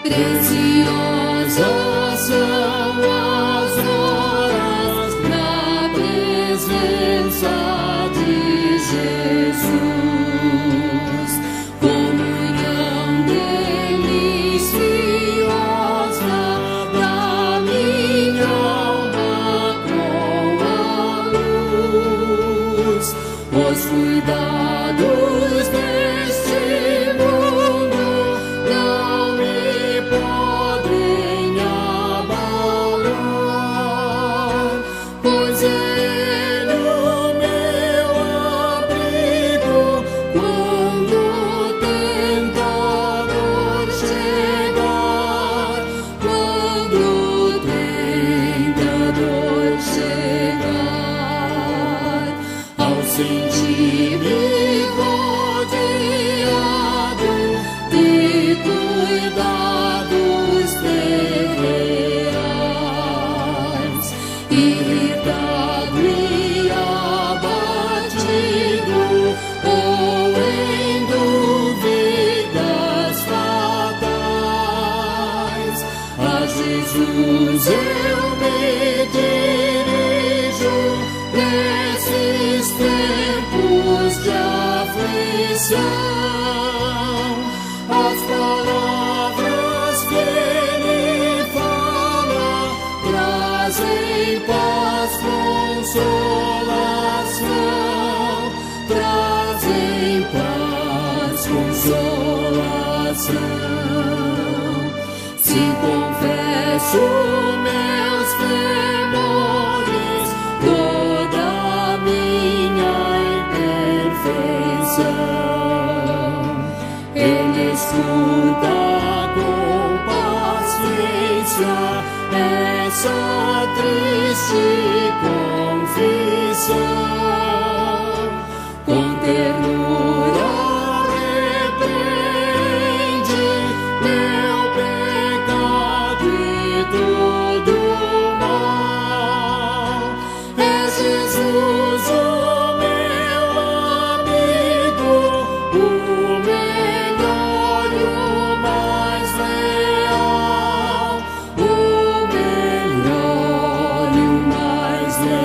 Preciosas são as horas na presença de Jesus. Comunhão deliciosa da minha alma com a luz. Os cuidados deste mundo não me podem abalar, pois Ele o meu abrigo quando o tentador chegar, quando o tentador chegar. Ao sentir-me rodeado de cuidados terrenais, irritado e abatido, ou em dúvidas fatais, a Jesus eu me dirijo nesses tempos de aflição. As palavras que Ele fala trazem paz, consolação, trazem paz, consolação. Se confesso meus temores, toda a minha imperfeição, Ele escuta com paciência essa triste confissão. Com ternura repreende meu pecado e todo mal. É Jesus o meu amigo, o melhor e o mais leal, o melhor e o mais leal.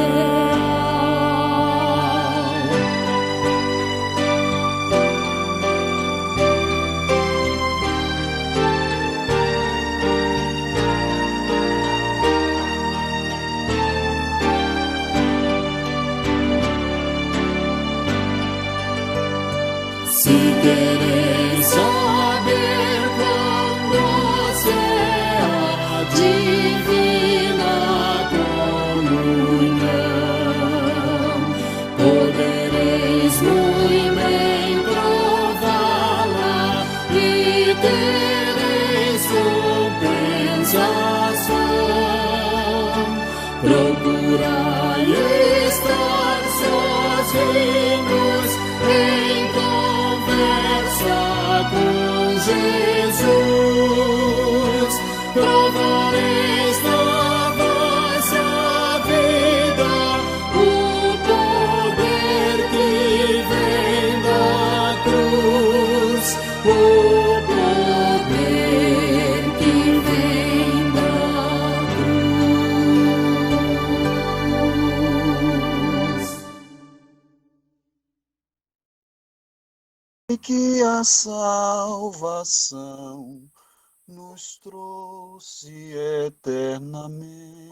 Se quereis saber quão doce é a divina comunhão, podereis muito bem prová-la e tereis compensação. Procurai estar sozinhos em conversa com Jesus. Provareis na vossa vida o poder que vem da cruz, o poder que vem da cruz. E que a salvação nos trouxe eternamente.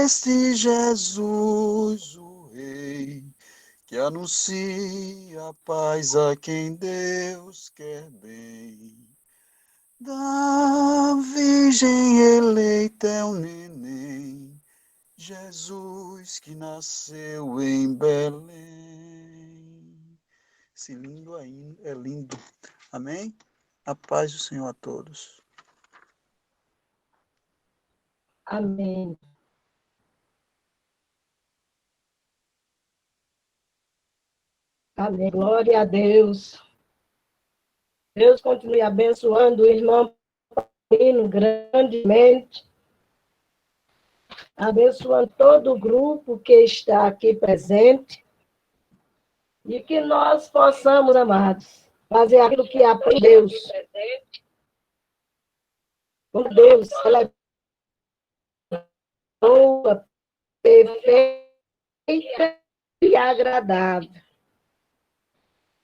Este Jesus, o Rei, que anuncia a paz a quem Deus quer bem. Da Virgem eleita é o neném, Jesus que nasceu em Belém. Esse lindo ainda é lindo. Amém? A paz do Senhor a todos. Amém. Amém. Glória a Deus. Deus continue abençoando o irmão Paulino grandemente, abençoando todo o grupo que está aqui presente, e que nós possamos, amados, fazer aquilo que aprende Deus. Com Deus, ela é boa, perfeita e agradável.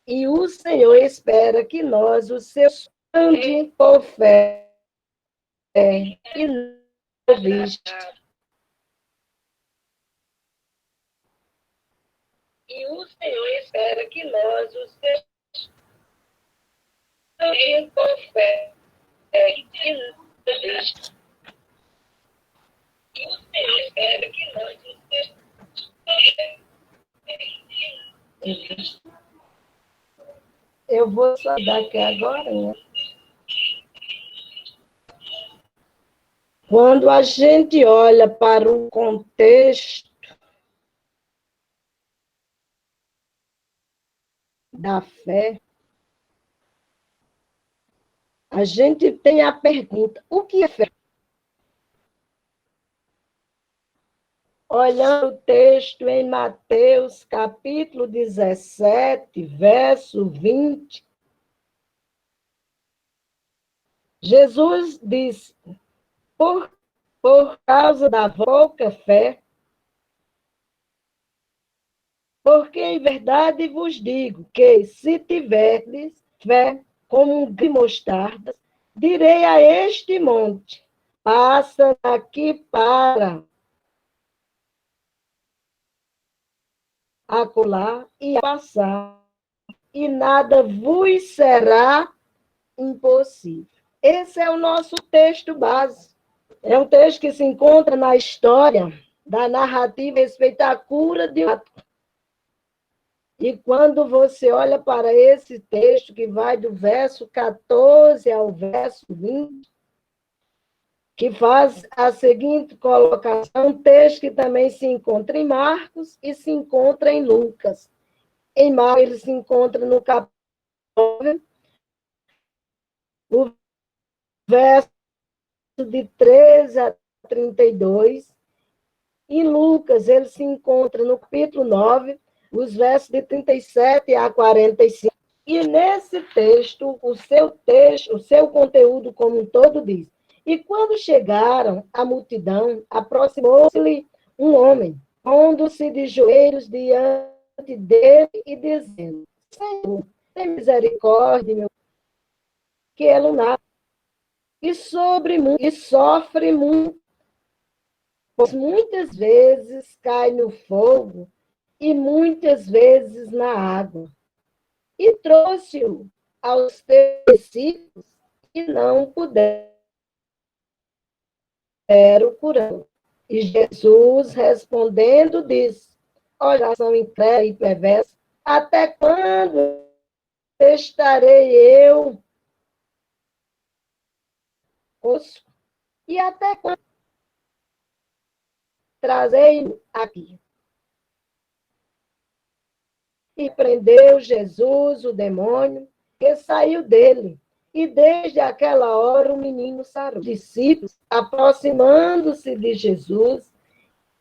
E o Senhor espera que nós, os seus ande por fé e não vista. E o Senhor espera que nós, os seus ande por fé e não vista. E o Senhor espera que nós, os seus eu vou sair daqui agora, né? Quando a gente olha para o contexto da fé, a gente tem a pergunta: o que é fé? Olhando o texto em Mateus, capítulo 17, verso 20, Jesus disse: por causa da pouca fé, porque em verdade vos digo que, se tiverdes fé como um grão de mostarda, direi a este monte: passa daqui para acolá, e passar, e nada vos será impossível. Esse é o nosso texto base. É um texto que se encontra na história da narrativa a respeito da cura de um ato. E quando você olha para esse texto, que vai do verso 14 ao verso 20, que faz a seguinte colocação, um texto que também se encontra em Marcos e se encontra em Lucas. Em Marcos, ele se encontra no capítulo 9, o verso de 13 a 32. Em Lucas, ele se encontra no capítulo 9, os versos de 37 a 45. E nesse texto, o seu conteúdo como um todo diz: e quando chegaram à multidão, aproximou-se-lhe um homem, pondo-se de joelhos diante dele e dizendo: Senhor, tem misericórdia, meu, que é lunar, e sofre muito, pois muitas vezes cai no fogo e muitas vezes na água. E trouxe-o aos teus discípulos e não puderam curá-lo. E Jesus, respondendo, disse: ó geração incrédula e perversa, até quando estarei eu convosco? E até quando trazei-o aqui? E prendeu Jesus o demônio, que saiu dele. E desde aquela hora o menino sarou. Os discípulos, aproximando-se de Jesus,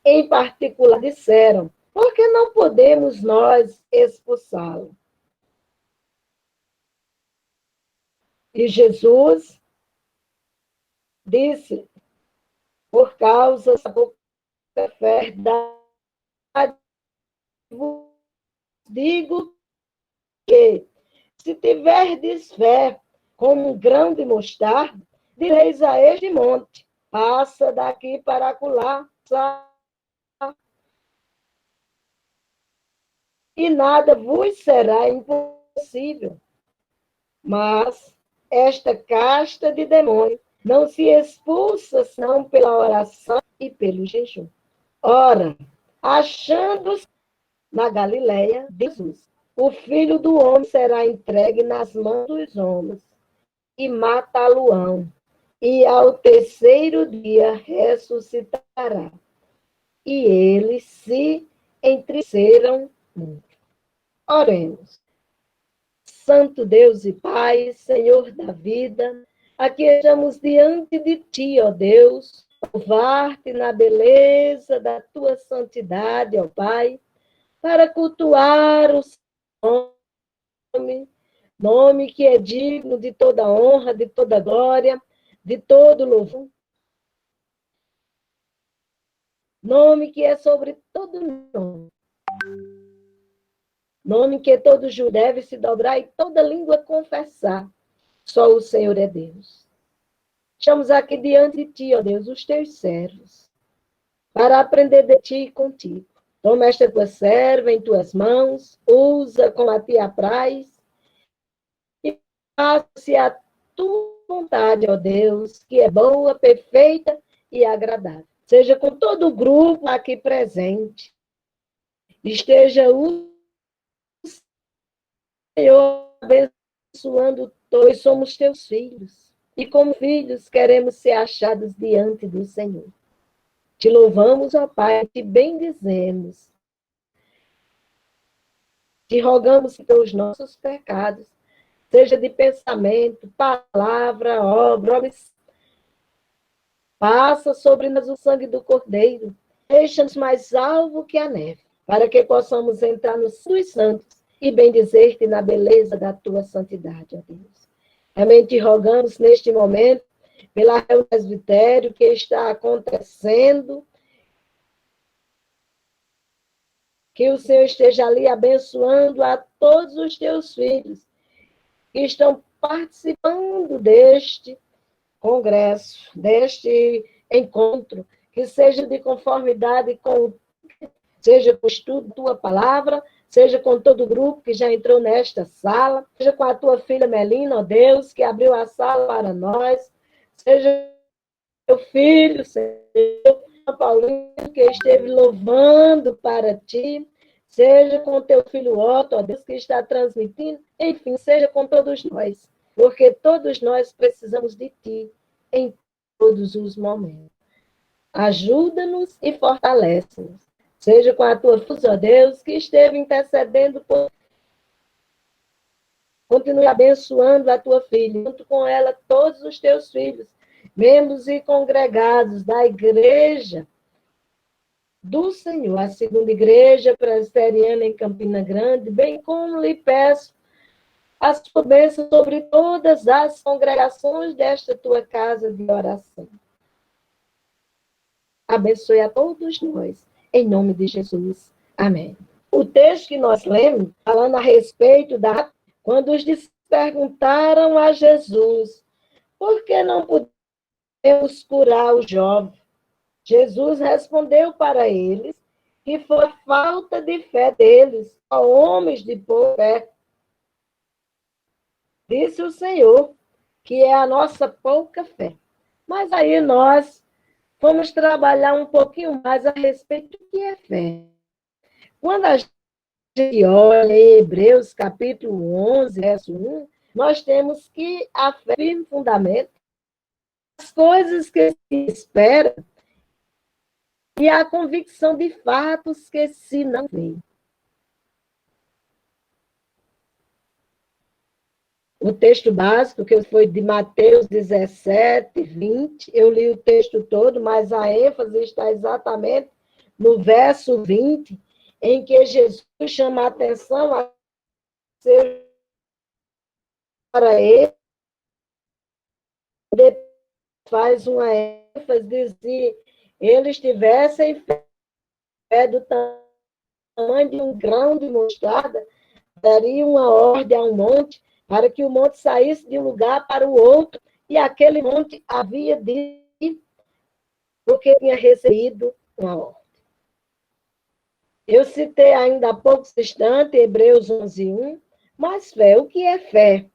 em particular, disseram: por que não podemos nós expulsá-lo? E Jesus disse: por causa da verdade, vos digo que, se tiverdes fé como um grão de mostarda, direis a este monte: passa daqui para acolá, e nada vos será impossível. Mas esta casta de demônio não se expulsa senão pela oração e pelo jejum. Ora, achando-se na Galileia, Jesus: o Filho do Homem será entregue nas mãos dos homens, e matá-lo-ão, e ao terceiro dia ressuscitará. E eles se entristeceram muito. Oremos. Santo Deus e Pai, Senhor da vida, aqui estamos diante de Ti, ó Deus, louvar-te na beleza da Tua santidade, ó Pai, para cultuar o Seu nome, nome que é digno de toda honra, de toda glória, de todo louvor. Nome que é sobre todo nome. Nome que todo judeu deve se dobrar e toda língua confessar. Só o Senhor é Deus. Estamos aqui diante de ti, ó Deus, os teus servos, para aprender de ti e contigo. Toma esta tua serva em tuas mãos, usa como a ti apraz, e faça-se a tua vontade, ó Deus, que é boa, perfeita e agradável. Seja com todo o grupo aqui presente. Esteja o Senhor abençoando todos, somos teus filhos. E como filhos queremos ser achados diante do Senhor. Te louvamos, ó Pai, te bendizemos. Te rogamos pelos nossos pecados, seja de pensamento, palavra, obra, passa sobre nós o sangue do Cordeiro, deixa-nos mais alvo que a neve, para que possamos entrar no dos santos e bendizer-te na beleza da tua santidade, ó Deus. Também te rogamos neste momento pela reunião do presbitério que está acontecendo, que o Senhor esteja ali abençoando a todos os teus filhos que estão participando deste congresso, deste encontro, que seja de conformidade com, seja com o estudo da tua palavra, seja com todo o grupo que já entrou nesta sala, seja com a tua filha Melina, ó Deus, que abriu a sala para nós, seja teu filho, Senhor, Paulinho, que esteve louvando para ti, seja com teu filho Otto, ó Deus, que está transmitindo, enfim, seja com todos nós, porque todos nós precisamos de ti em todos os momentos. Ajuda-nos e fortalece-nos. Seja com a tua força, ó Deus, que esteve intercedendo por. Continue abençoando a tua filha, junto com ela todos os teus filhos, membros e congregados da igreja do Senhor, a segunda igreja presbiteriana em Campina Grande, bem como lhe peço a sua bênção sobre todas as congregações desta tua casa de oração. Abençoe a todos nós, em nome de Jesus. Amém. O texto que nós lemos, falando a respeito da... Quando os discípulos perguntaram a Jesus, por que não podemos curar o jovem? Jesus respondeu para eles que foi a falta de fé deles, ó homens de pouca fé. Disse o Senhor, que é a nossa pouca fé. Mas aí nós vamos trabalhar um pouquinho mais a respeito do que é fé. Quando a gente olha em Hebreus, capítulo 11, verso 1, nós temos que a fé firme fundamento, as coisas que se esperam e a convicção de fatos que se não veem. O texto básico, que foi de Mateus 17, 20, eu li o texto todo, mas a ênfase está exatamente no verso 20, em que Jesus chama a atenção a ser para ele, faz uma ênfase, diz que eles tivessem fé do tamanho de um grão de mostarda, daria uma ordem a um monte, para que o monte saísse de um lugar para o outro, e aquele monte havia de ir, porque tinha recebido uma ordem. Eu citei ainda há poucos instantes, Hebreus 11, 1, mas fé, o que é fé?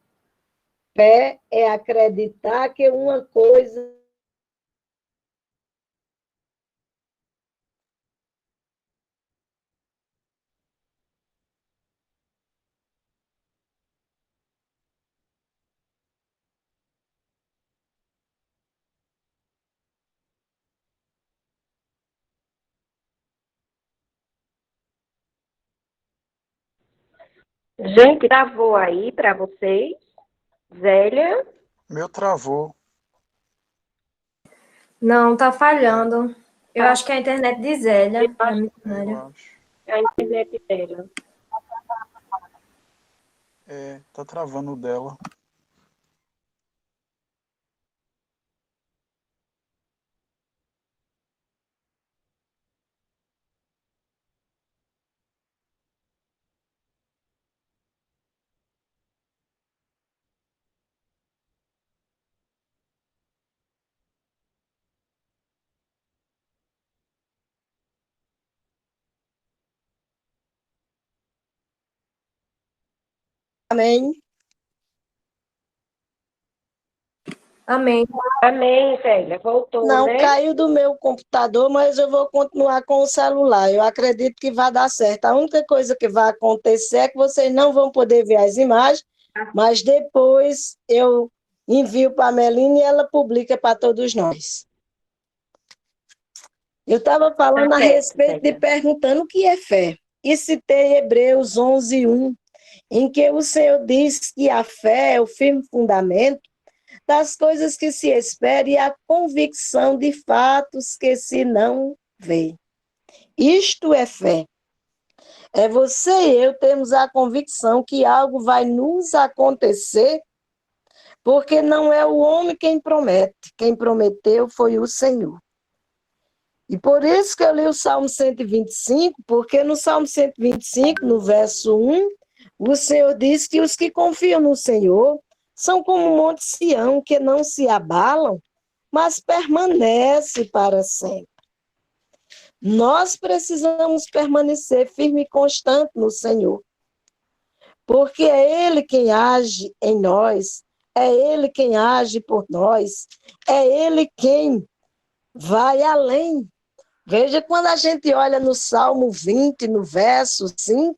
Fé é acreditar que uma coisa Gente, travou aí para vocês? Zélia? Meu travou. Não, tá falhando. Eu acho que é a internet de Zélia, da missionária. Eu acho. É a internet dela. É. Tá travando o dela. Amém. Amém. Amém, Zélia. Voltou, Não, né? caiu do meu computador, mas eu vou continuar com o celular. Eu acredito que vai dar certo. A única coisa que vai acontecer é que vocês não vão poder ver as imagens, mas depois eu envio para a Melina e ela publica para todos nós. Eu estava falando Tá a certo, respeito de Zélia. perguntando o que é fé. E citei Hebreus 11:1, em que o Senhor diz que a fé é o firme fundamento das coisas que se espera e a convicção de fatos que se não vê. Isto é fé. É você e eu temos a convicção que algo vai nos acontecer, porque não é o homem quem promete. Quem prometeu foi o Senhor. E por isso que eu li o Salmo 125, porque no Salmo 125, no verso 1, o Senhor diz que os que confiam no Senhor são como o monte Sião, que não se abalam, mas permanece para sempre. Nós precisamos permanecer firme e constante no Senhor, porque é Ele quem age em nós, é Ele quem age por nós, é Ele quem vai além. Veja, quando a gente olha no Salmo 20, no verso 5,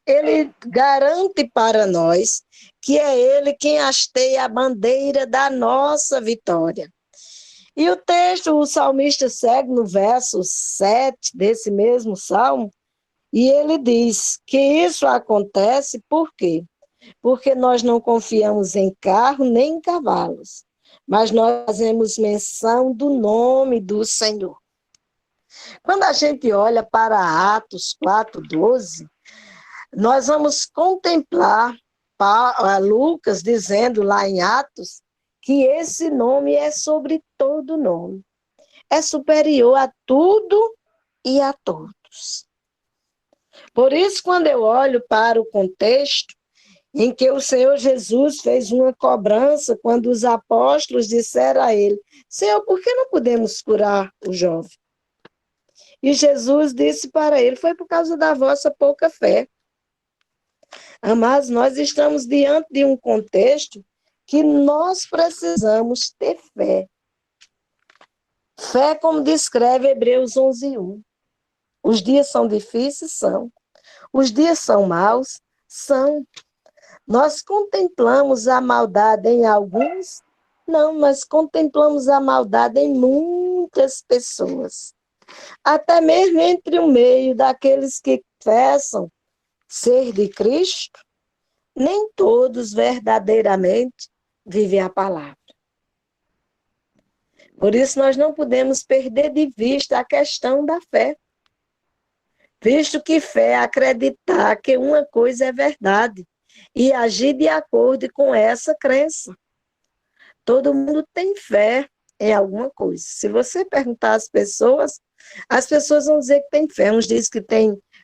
ele garante para nós que é Ele quem hasteia a bandeira da nossa vitória. E o texto, o salmista segue no verso 7 desse mesmo salmo, e ele diz que isso acontece por quê? Porque nós não confiamos em carro nem em cavalos, mas nós fazemos menção do nome do Senhor. Quando a gente olha para Atos 4:12, nós vamos contemplar Lucas dizendo lá em Atos que esse nome é sobre todo nome. É superior a tudo e a todos. Por isso, quando eu olho para o contexto em que o Senhor Jesus fez uma cobrança quando os apóstolos disseram a ele: Senhor, por que não podemos curar o jovem? E Jesus disse para ele: foi por causa da vossa pouca fé. Amados, nós estamos diante de um contexto que nós precisamos ter fé. Fé, como descreve Hebreus 11:1. Os dias são difíceis? São. Os dias são maus? São. Nós contemplamos a maldade em alguns? Não, nós contemplamos a maldade em muitas pessoas. Até mesmo entre o meio daqueles que confessam ser de Cristo, nem todos verdadeiramente vivem a palavra. Por isso, nós não podemos perder de vista a questão da fé. Visto que fé é acreditar que uma coisa é verdade e agir de acordo com essa crença. Todo mundo tem fé em alguma coisa. Se você perguntar às pessoas vão dizer que tem fé. Uns dizem que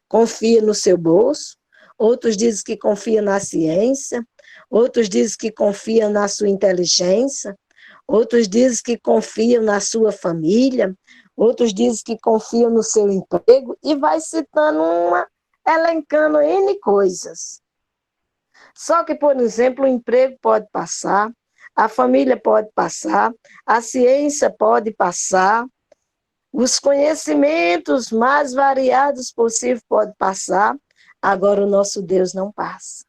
confia no seu bolso, outros dizem que confia na ciência, outros dizem que confia na sua inteligência, outros dizem que confiam na sua família, outros dizem que confiam no seu emprego, e vai citando elencando N coisas. Só que, por exemplo, o emprego pode passar, a família pode passar, a ciência pode passar, os conhecimentos mais variados possíveis podem passar, agora o nosso Deus não passa.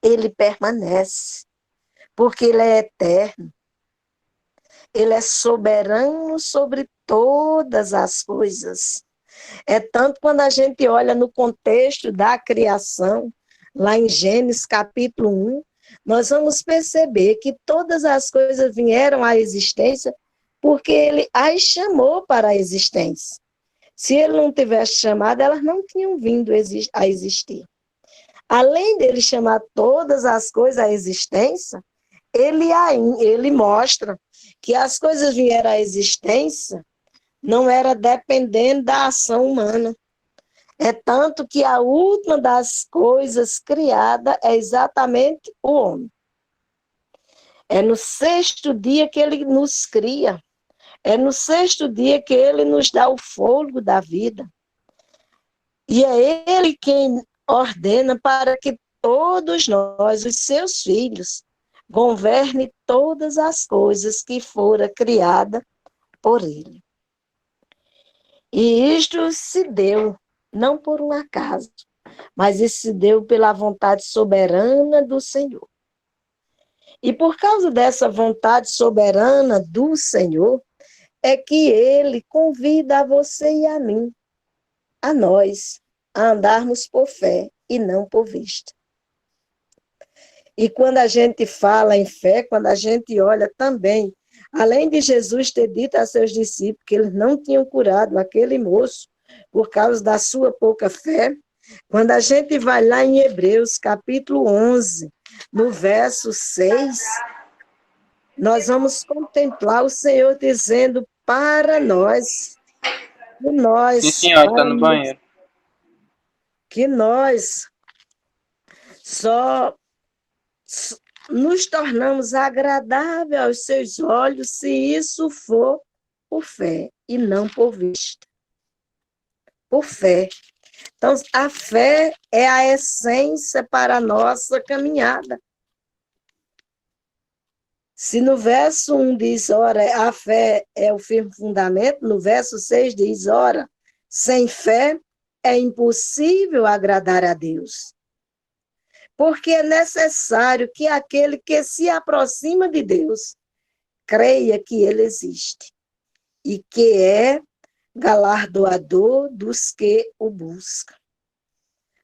Ele permanece, porque Ele é eterno. Ele é soberano sobre todas as coisas. É tanto quando a gente olha no contexto da criação, lá em Gênesis capítulo 1, nós vamos perceber que todas as coisas vieram à existência porque Ele as chamou para a existência. Se Ele não tivesse chamado, elas não tinham vindo a existir. Além dele chamar todas as coisas à existência, ele mostra que as coisas vieram à existência não era dependendo da ação humana. É tanto que a última das coisas criadas é exatamente o homem. É no sexto dia que ele nos cria. É no sexto dia que ele nos dá o fôlego da vida. E é ele quem ordena para que todos nós, os seus filhos, governe todas as coisas que foram criadas por ele. E isto se deu, não por um acaso, mas isso se deu pela vontade soberana do Senhor. E por causa dessa vontade soberana do Senhor, é que ele convida a você e a mim, a nós, a andarmos por fé e não por vista. E quando a gente fala em fé, quando a gente olha também, além de Jesus ter dito a seus discípulos que eles não tinham curado aquele moço por causa da sua pouca fé, quando a gente vai lá em Hebreus, capítulo 11, no verso 6, nós vamos contemplar o Senhor dizendo para nós, Sim, senhor, está no banheiro. que nós só nos tornamos agradáveis aos seus olhos se isso for por fé e não por vista. Por fé. Então, a fé é a essência para a nossa caminhada. Se no verso 1 diz, ora, a fé é o firme fundamento, no verso 6 diz, ora, sem fé é impossível agradar a Deus. Porque é necessário que aquele que se aproxima de Deus creia que ele existe e que é galardoador dos que o buscam.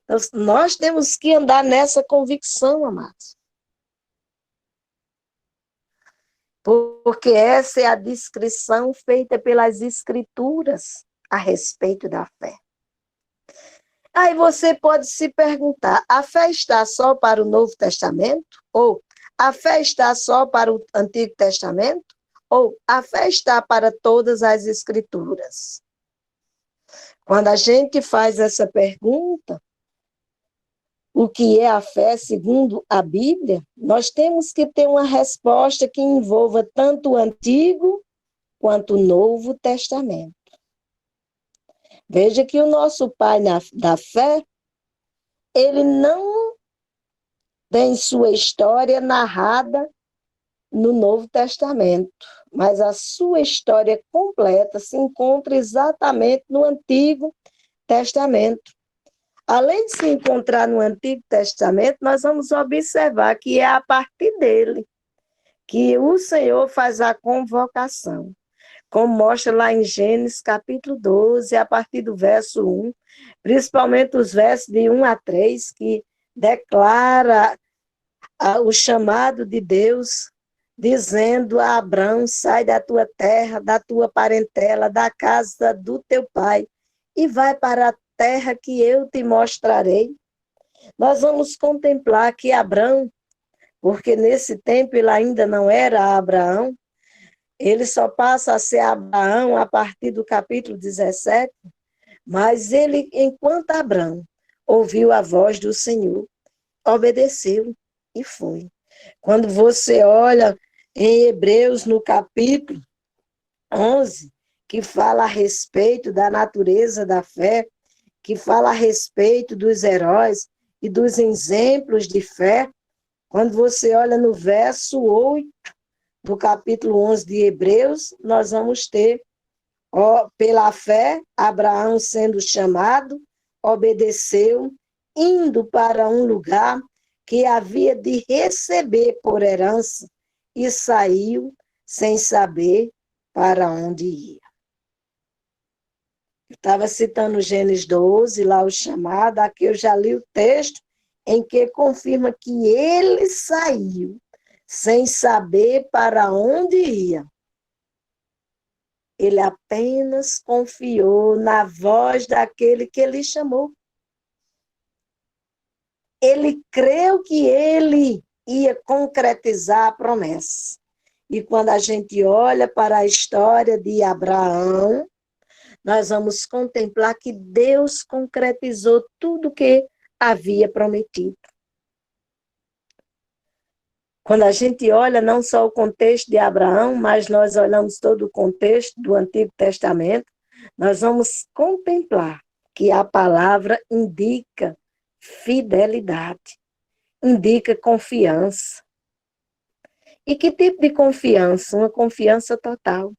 Então, nós temos que andar nessa convicção, amados. Porque essa é a descrição feita pelas Escrituras a respeito da fé. Aí você pode se perguntar, a fé está só para o Novo Testamento? Ou a fé está só para o Antigo Testamento? Ou a fé está para todas as Escrituras? Quando a gente faz essa pergunta, o que é a fé segundo a Bíblia, nós temos que ter uma resposta que envolva tanto o Antigo quanto o Novo Testamento. Veja que o nosso pai da fé, ele não tem sua história narrada no Novo Testamento, mas a sua história completa se encontra exatamente no Antigo Testamento. Além de se encontrar no Antigo Testamento, nós vamos observar que é a partir dele que o Senhor faz a convocação, como mostra lá em Gênesis capítulo 12, a partir do verso 1, principalmente os versos de 1 a 3, que declara o chamado de Deus, dizendo a Abrão, sai da tua terra, da tua parentela, da casa do teu pai, e vai para a terra que eu te mostrarei. Nós vamos contemplar que Abrão, porque nesse tempo ele ainda não era Abraão, ele só passa a ser Abraão a partir do capítulo 17, mas ele, enquanto Abraão ouviu a voz do Senhor, obedeceu e foi. Quando você olha em Hebreus, no capítulo 11, que fala a respeito da natureza da fé, que fala a respeito dos heróis e dos exemplos de fé, quando você olha no verso 8, do capítulo 11 de Hebreus, nós vamos ter, pela fé, Abraão sendo chamado, obedeceu, indo para um lugar que havia de receber por herança, e saiu sem saber para onde ia. Eu estava citando Gênesis 12, lá o chamado, aqui eu já li o texto, em que confirma que ele saiu sem saber para onde ia. Ele apenas confiou na voz daquele que ele chamou. ele creu que ele ia concretizar a promessa. E quando a gente olha para a história de Abraão, nós vamos contemplar que Deus concretizou tudo que havia prometido. Quando a gente olha não só o contexto de Abraão, mas nós olhamos todo o contexto do Antigo Testamento, nós vamos contemplar que a palavra indica fidelidade, indica confiança. E que tipo de confiança? Uma confiança total.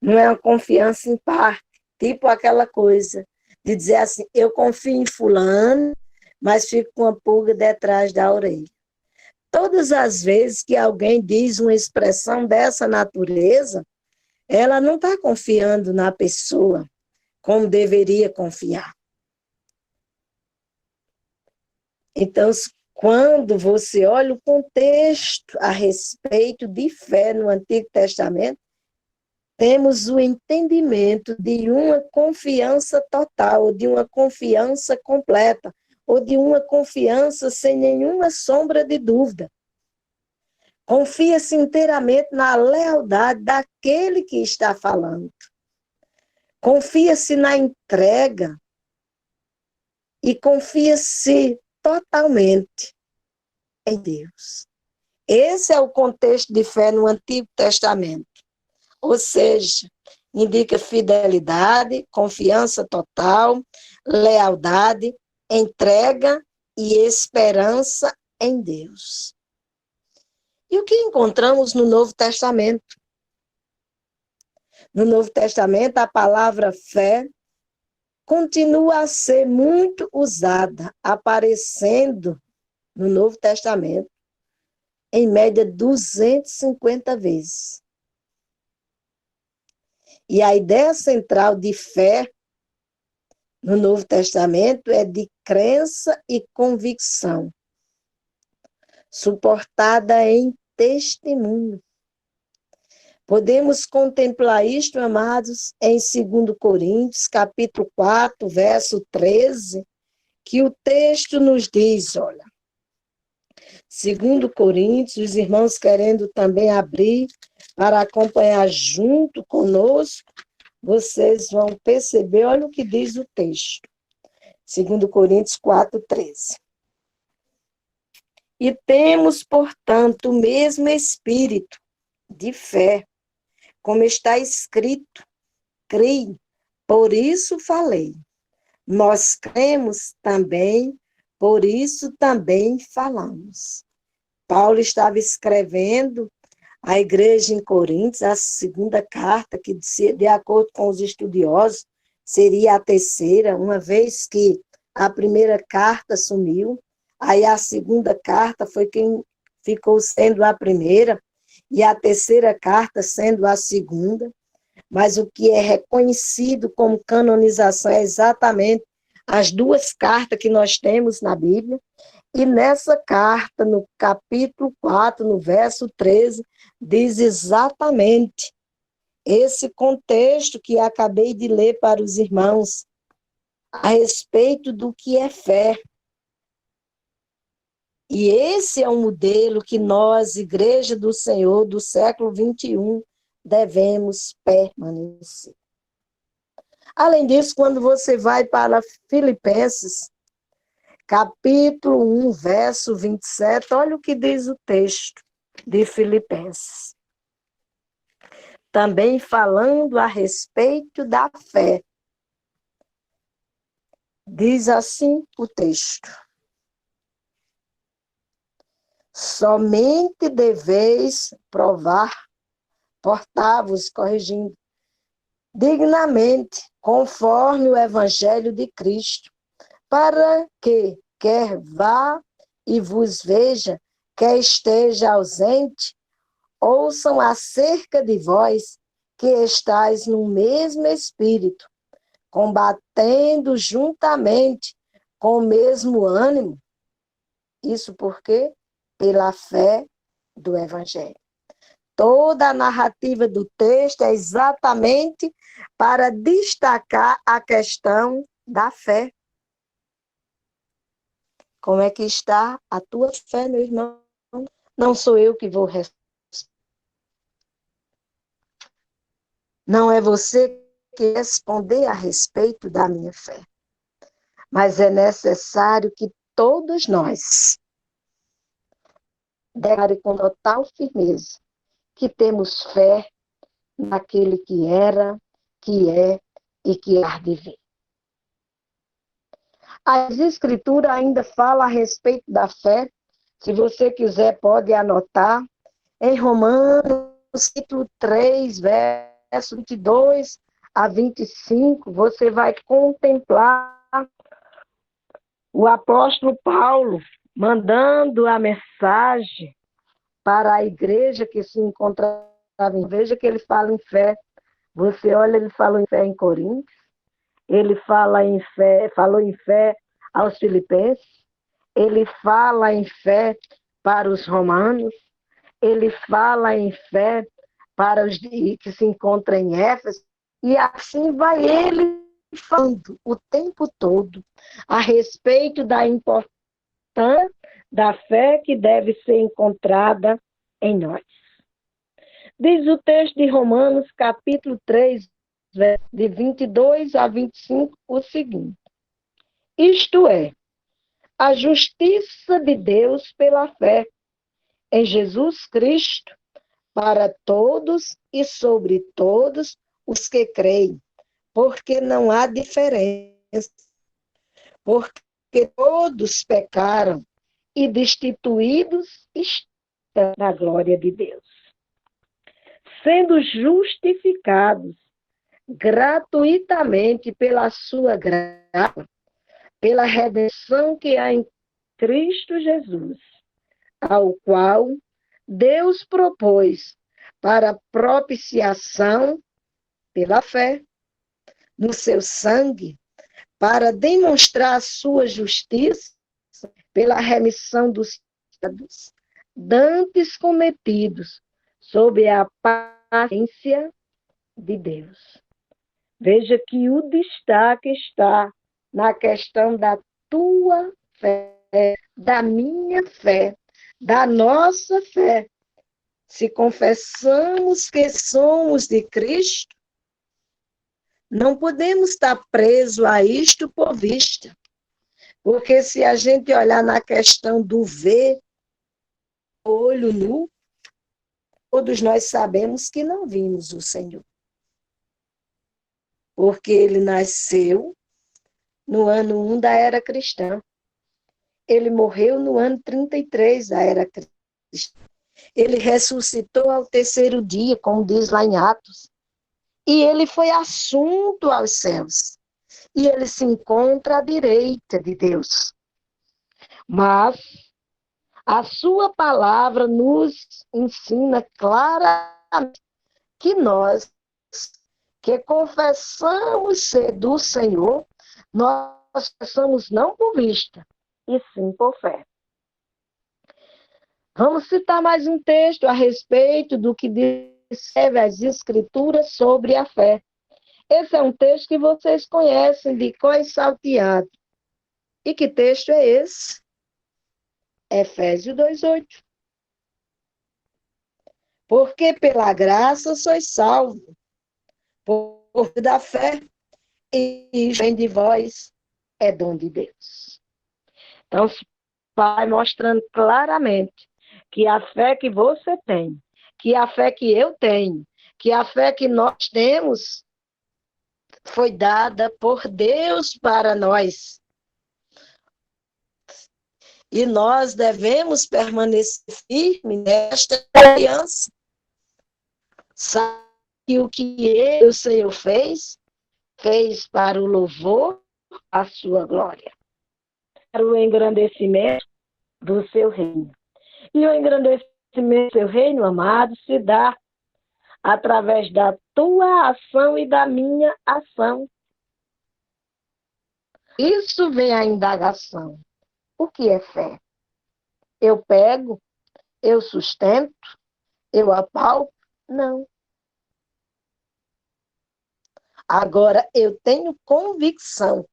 Não é uma confiança em parte, tipo aquela coisa de dizer assim, eu confio em fulano, mas fico com uma pulga detrás da orelha. Todas as vezes que alguém diz uma expressão dessa natureza, ela não está confiando na pessoa como deveria confiar. Então, quando você olha o contexto a respeito de fé no Antigo Testamento, temos o entendimento de uma confiança total, ou de uma confiança completa, ou de uma confiança sem nenhuma sombra de dúvida. Confia-se inteiramente na lealdade daquele que está falando. Confia-se na entrega e confia-se totalmente em Deus. Esse é o contexto de fé no Antigo Testamento. Ou seja, indica fidelidade, confiança total, lealdade, entrega e esperança em Deus. E o que encontramos no Novo Testamento? No Novo Testamento, a palavra fé continua a ser muito usada, aparecendo no Novo Testamento, em média 250 vezes. E a ideia central de fé no Novo Testamento é de crença e convicção, suportada em testemunho. Podemos contemplar isto, amados, em 2 Coríntios, capítulo 4, verso 13, que o texto nos diz, olha, 2 Coríntios, os irmãos querendo também abrir para acompanhar junto conosco, vocês vão perceber, olha o que diz o texto. 2 Coríntios 4, 13. E temos, portanto, o mesmo espírito de fé, como está escrito, creio, por isso falei. Nós cremos também, por isso também falamos. Paulo estava escrevendo à igreja em Coríntios, a segunda carta, que de acordo com os estudiosos, seria a terceira, uma vez que a primeira carta sumiu, aí a segunda carta foi quem ficou sendo a primeira, e a terceira carta sendo a segunda, mas o que é reconhecido como canonização é exatamente as duas cartas que nós temos na Bíblia, e nessa carta, no capítulo 4, no verso 13, diz exatamente esse contexto que acabei de ler para os irmãos, a respeito do que é fé. E esse é um modelo que nós, Igreja do Senhor, do século XXI, devemos permanecer. Além disso, quando você vai para Filipenses, capítulo 1, verso 27, olha o que diz o texto de Filipenses. Também falando a respeito da fé. Diz assim o texto. Somente deveis provar, portar-vos, corrigindo, dignamente, conforme o Evangelho de Cristo, para que, quer vá e vos veja, quer esteja ausente, ouçam acerca de vós, que estáis no mesmo Espírito, combatendo juntamente com o mesmo ânimo. Isso porque pela fé do Evangelho. Toda a narrativa do texto é exatamente para destacar a questão da fé. Como é que está a tua fé, meu irmão? Não sou eu que vou responder. Não é você que responder a respeito da minha fé. Mas é necessário que todos nós declarem com total firmeza que temos fé naquele que era, que é e que há de vir. As Escrituras ainda falam a respeito da fé. Se você quiser, pode anotar. Em Romanos, capítulo 3, verso 22 a 25, você vai contemplar o apóstolo Paulo mandando a mensagem para a igreja que se encontrava em. Veja que ele fala em fé. Você olha, ele falou em fé em Coríntios, ele falou em fé aos filipenses, ele fala em fé para os romanos, ele fala em fé para os que se encontram em Éfeso, e assim vai ele falando o tempo todo a respeito da importância da fé que deve ser encontrada em nós. Diz o texto de Romanos, capítulo 3, de 22 a 25, o seguinte: isto é, a justiça de Deus pela fé em Jesus Cristo para todos e sobre todos os que creem, porque não há diferença, porque todos pecaram e destituídos estão da glória de Deus, sendo justificados gratuitamente pela sua graça, pela redenção que há em Cristo Jesus, ao qual Deus propôs para propiciação pela fé no seu sangue, para demonstrar a sua justiça pela remissão dos pecados dantes cometidos sob a paciência de Deus. Veja que o destaque está na questão da tua fé, da minha fé, da nossa fé. Se confessamos que somos de Cristo, não podemos estar presos a isto por vista. Porque se a gente olhar na questão do ver, olho nu, todos nós sabemos que não vimos o Senhor. Porque ele nasceu no ano 1 da era cristã. Ele morreu no ano 33 da era cristã. Ele ressuscitou ao terceiro dia, como diz lá em Atos. E ele foi assunto aos céus. E ele se encontra à direita de Deus. Mas a sua palavra nos ensina claramente que nós, que confessamos ser do Senhor, nós confessamos não por vista, e sim por fé. Vamos citar mais um texto a respeito do que descreve as Escrituras sobre a fé. Esse é um texto que vocês conhecem de cor e salteado. E que texto é esse? Efésios 2:8. Porque pela graça sois salvos, por da fé, e isto vem de vós, é dom de Deus. Então, vai mostrando claramente que a fé que você tem, que a fé que eu tenho, que a fé que nós temos, foi dada por Deus para nós. E nós devemos permanecer firmes nesta aliança. Sabe que o que ele, o Senhor fez para o louvor, a sua glória, para o engrandecimento do seu reino. E o engrandecimento do seu reino, amado, se dá através da tua ação e da minha ação. Isso vem a indagação. O que é fé? Eu pego, eu sustento, eu apalpo? Não. Agora, eu tenho convicção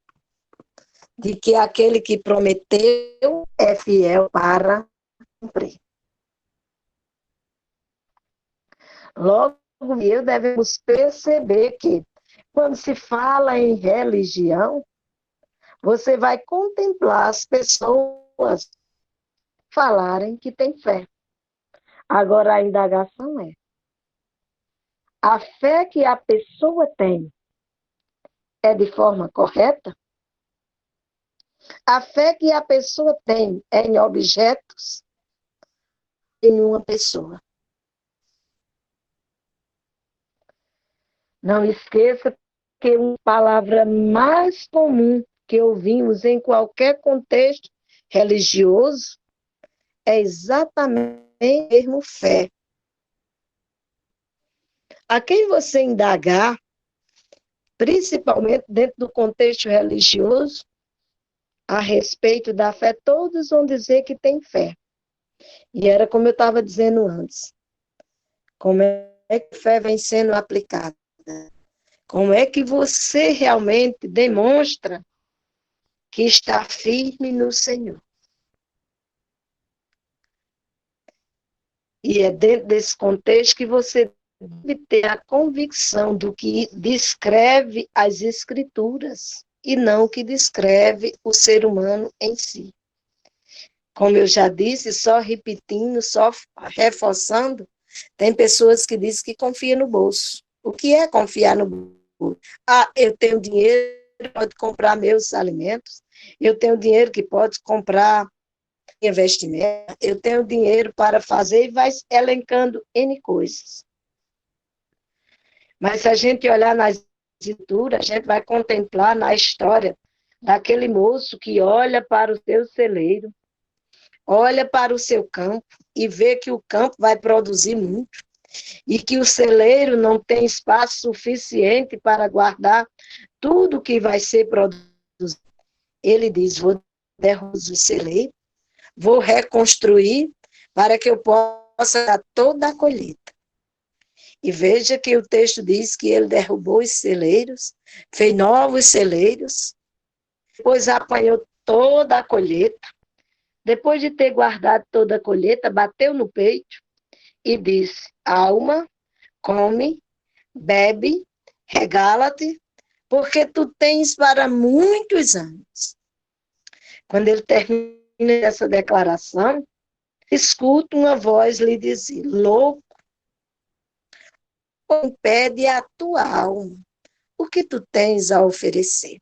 de que aquele que prometeu é fiel para cumprir. Logo, eu devemos perceber que, quando se fala em religião, você vai contemplar as pessoas falarem que têm fé. Agora, a indagação a fé que a pessoa tem é de forma correta? A fé que a pessoa tem é em objetos? Em uma pessoa? Não esqueça que uma palavra mais comum que ouvimos em qualquer contexto religioso é exatamente o termo fé. A quem você indagar, principalmente dentro do contexto religioso, a respeito da fé, todos vão dizer que tem fé. E era como eu estava dizendo antes. Como é que a fé vem sendo aplicada? Como é que você realmente demonstra que está firme no Senhor? E é dentro desse contexto que você deve ter a convicção do que descreve as Escrituras e não o que descreve o ser humano em si. Como eu já disse, só repetindo, só reforçando, tem pessoas que dizem que confiam no bolso. O que é confiar no bolso? Ah, eu tenho dinheiro que pode comprar meus alimentos, eu tenho dinheiro que pode comprar investimento, eu tenho dinheiro para fazer, e vai elencando N coisas. Mas se a gente olhar nas escrituras, a gente vai contemplar na história daquele moço que olha para o seu celeiro, olha para o seu campo e vê que o campo vai produzir muito e que o celeiro não tem espaço suficiente para guardar tudo que vai ser produzido. Ele diz, vou derrubar o celeiro, vou reconstruir para que eu possa dar toda a colheita. E veja que o texto diz que ele derrubou os celeiros, fez novos celeiros, depois apanhou toda a colheita. Depois de ter guardado toda a colheita, bateu no peito e disse, alma, come, bebe, regala-te, porque tu tens para muitos anos. Quando ele termina essa declaração, escuta uma voz lhe dizer, louco, impede a tua alma, o que tu tens a oferecer.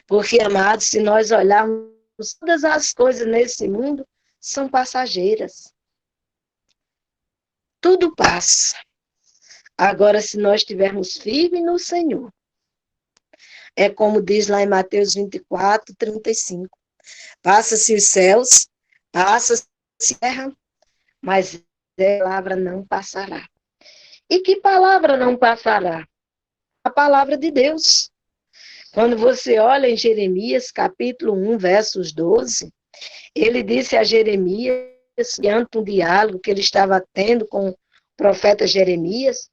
Porque, amados, se nós olharmos, todas as coisas nesse mundo são passageiras. Tudo passa. Agora, se nós estivermos firmes no Senhor, é como diz lá em Mateus 24, 35. Passa-se os céus, passa-se a terra, mas a palavra não passará. E que palavra não passará? A palavra de Deus. Quando você olha em Jeremias, capítulo 1, versos 12, ele disse a Jeremias, diante um diálogo que ele estava tendo com o profeta Jeremias,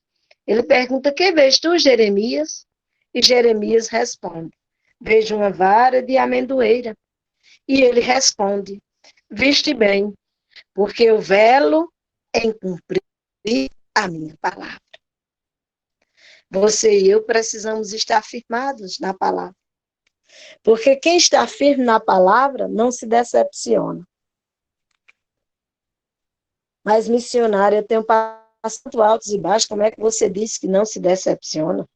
ele pergunta, que vês tu, Jeremias? E Jeremias responde, vejo uma vara de amendoeira. E ele responde, viste bem, porque eu velo em cumprir a minha palavra. Você e eu precisamos estar firmados na palavra. Porque quem está firme na palavra não se decepciona. Mas, missionária, eu tenho passado altos e baixos, como é que você disse que não se decepciona?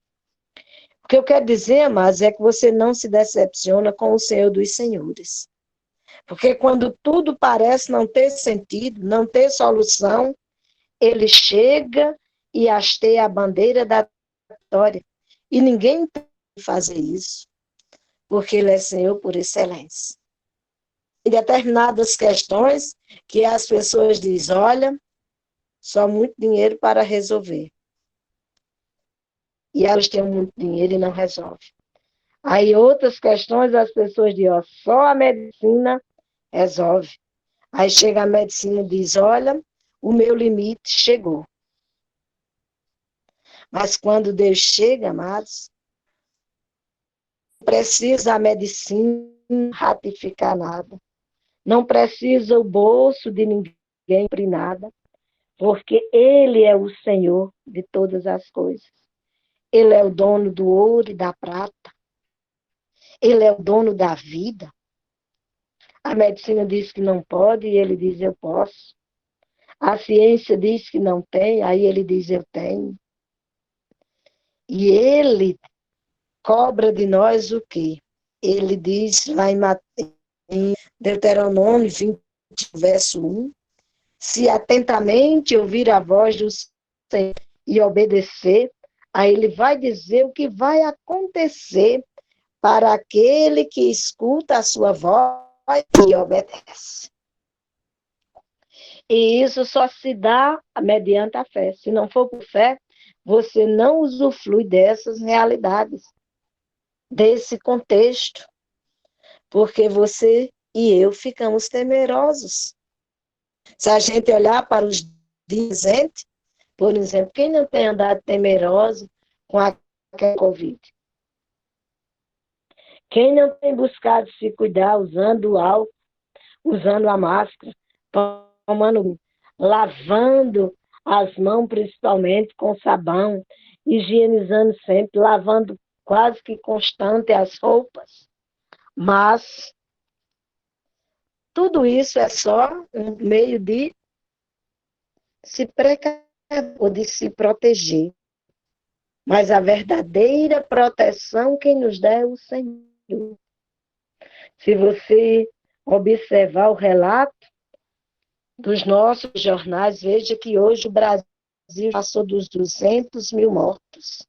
O que eu quero dizer, amados, é que você não se decepciona com o Senhor dos Senhores. Porque quando tudo parece não ter sentido, não ter solução, ele chega e hasteia a bandeira da vitória. E ninguém pode fazer isso, porque ele é Senhor por excelência. Em determinadas questões que as pessoas dizem, olha, só muito dinheiro para resolver. E elas têm muito dinheiro e não resolvem. Aí outras questões as pessoas dizem, ó, só a medicina resolve. Aí chega a medicina e diz, olha, o meu limite chegou. Mas quando Deus chega, amados, precisa a medicina ratificar nada. Não precisa o bolso de ninguém para nada, porque Ele é o Senhor de todas as coisas. Ele é o dono do ouro e da prata. Ele é o dono da vida. A medicina diz que não pode, e ele diz eu posso. A ciência diz que não tem, aí ele diz eu tenho. E ele cobra de nós o quê? Ele diz lá em Deuteronômio 20, verso 1, se atentamente ouvir a voz do Senhor e obedecer, aí ele vai dizer o que vai acontecer para aquele que escuta a sua voz e obedece. E isso só se dá mediante a fé. Se não for por fé, você não usufrui dessas realidades, desse contexto, porque você e eu ficamos temerosos. Se a gente olhar para os dias, por exemplo, quem não tem andado temeroso com a Covid? Quem não tem buscado se cuidar usando o álcool, usando a máscara, lavando as mãos principalmente com sabão, higienizando sempre, lavando quase que constante as roupas. Mas tudo isso é só um meio de se precaver ou de se proteger. Mas a verdadeira proteção quem nos dá é o Senhor. Se você observar o relato dos nossos jornais, veja que hoje o Brasil passou dos 200 mil mortos.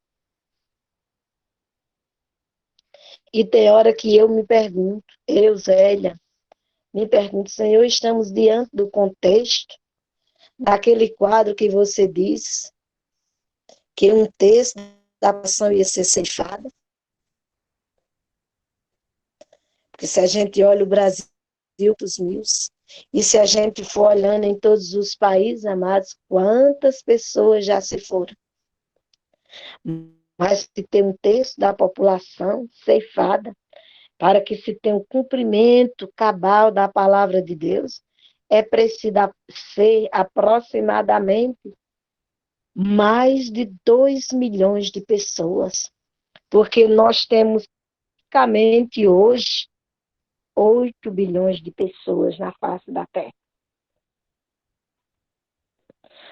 E tem hora que eu me pergunto, Zélia, me pergunto, Senhor, estamos diante do contexto daquele quadro que você disse, que um terço da população ia ser ceifada? Porque se a gente olha o Brasil, dos mil, e se a gente for olhando em todos os países, amados, quantas pessoas já se foram? Mas se tem um terço da população ceifada, para que se tenha um cumprimento cabal da palavra de Deus, é preciso ser aproximadamente mais de 2 milhões de pessoas, porque nós temos praticamente hoje 8 bilhões de pessoas na face da Terra.